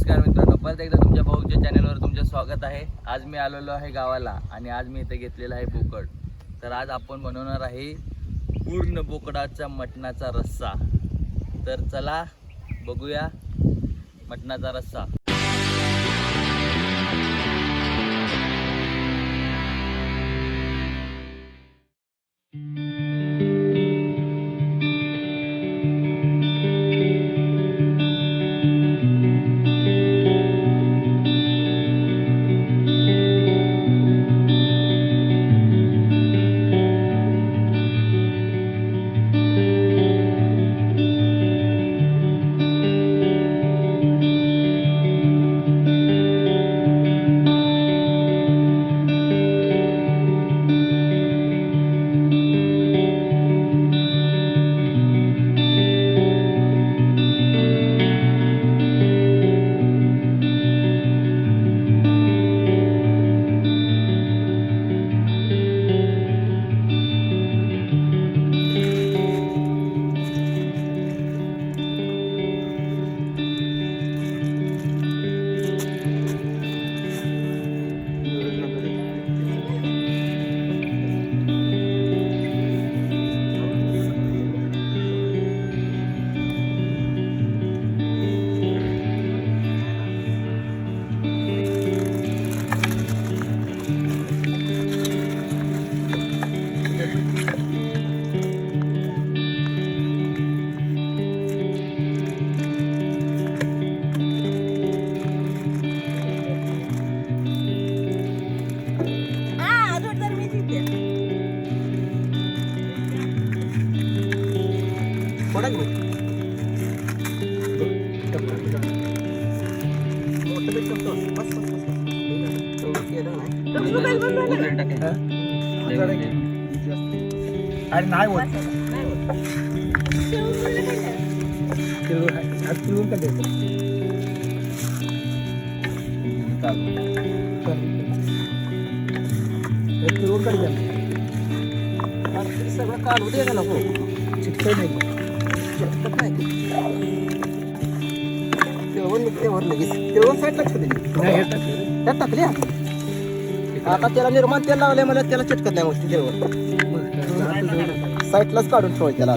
नमस्कार मित्रांनो, परत एकदा तुमच्या भाऊच्या चॅनलवर तुमचं स्वागत आहे। आज मी आलेलो आहे गावाला आणि आज मी इथे घेतलेला आहे बोकड। तर आज आपण बनवणार आहे पूर्ण बोकडाचा मटणाचा रस्सा। तर चला बघूया मटणाचा रस्सा। अरे नाही होत पिळून का द्यायचं पिळून का द्यायचं सगळं काढू दे ना नको चिकट नाही चिकट नाही तेवढं निघतेवर लगेच तेवढं साईड लक्ष दिली त्यात टाकली आता त्याला निर्माण तेल लावले मला त्याला चिटकत नाही वस्तू तेलवर साईडलाच काढून ठेवाय त्याला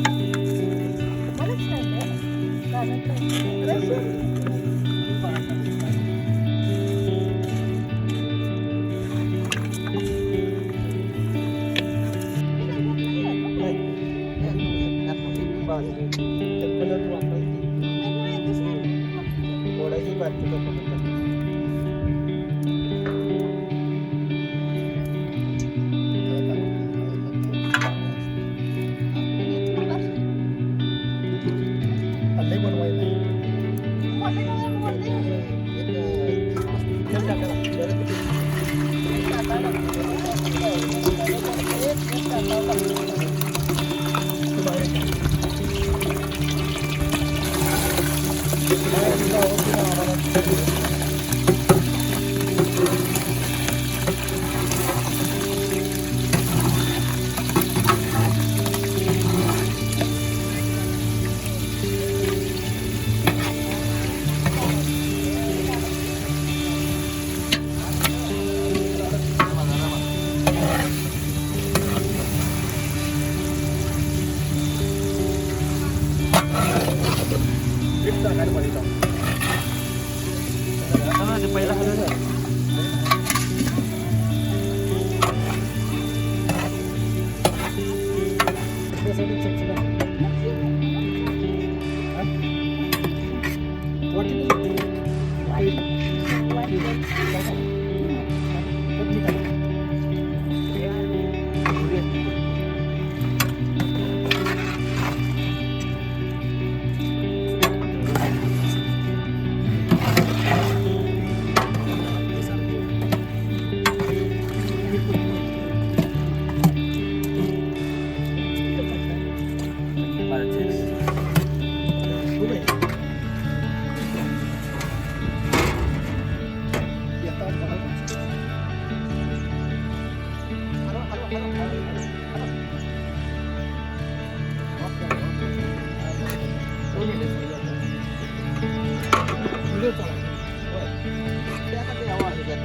त्यासाठी हवा आहे त्यात.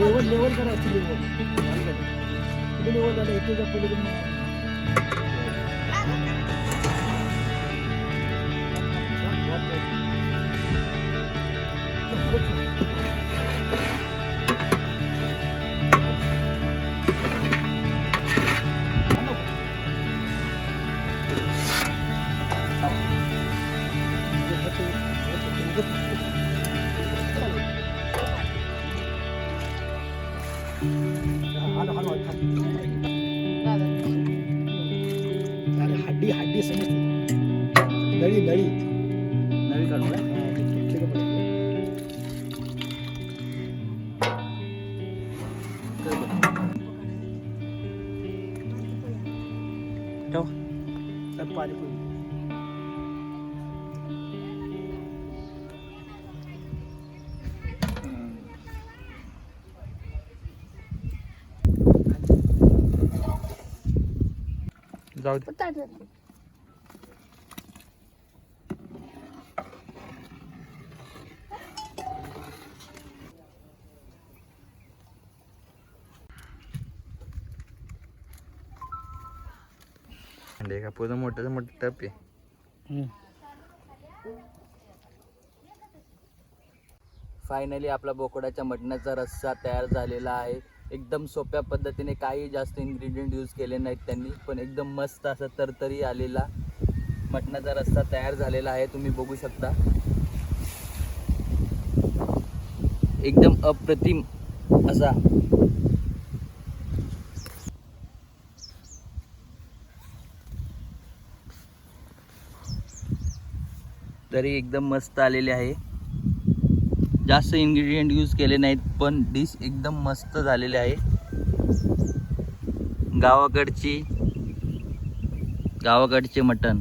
लेवल करायची लेवल झालं इथे हड्डी हड्डी समजते नळी नळी नवी काढू का? पाणीपुरी जाऊ दे. अंडे का पुढं मोठं मोठं टप आहे. फायनली आपला बोकडाच्या मटणाचा रस्सा तयार झालेला आहे. एकदम सोप्या पद्धतीने काही जास्त इन्ग्रेडियंट यूज केले नाहीत त्यांनी, पण एकदम मस्त असा तरतरी आलेला मटणाचा रस्सा तयार झालेला आहे. तुम्ही बघू शकता एकदम अप्रतिम असा. तरी एकदम मस्त आलेले आहे. जास्त इन्ग्रेडियंट यूज केले नाहीत, पण डिश एकदम मस्त झालेली आहे. गावाकडचे मटण.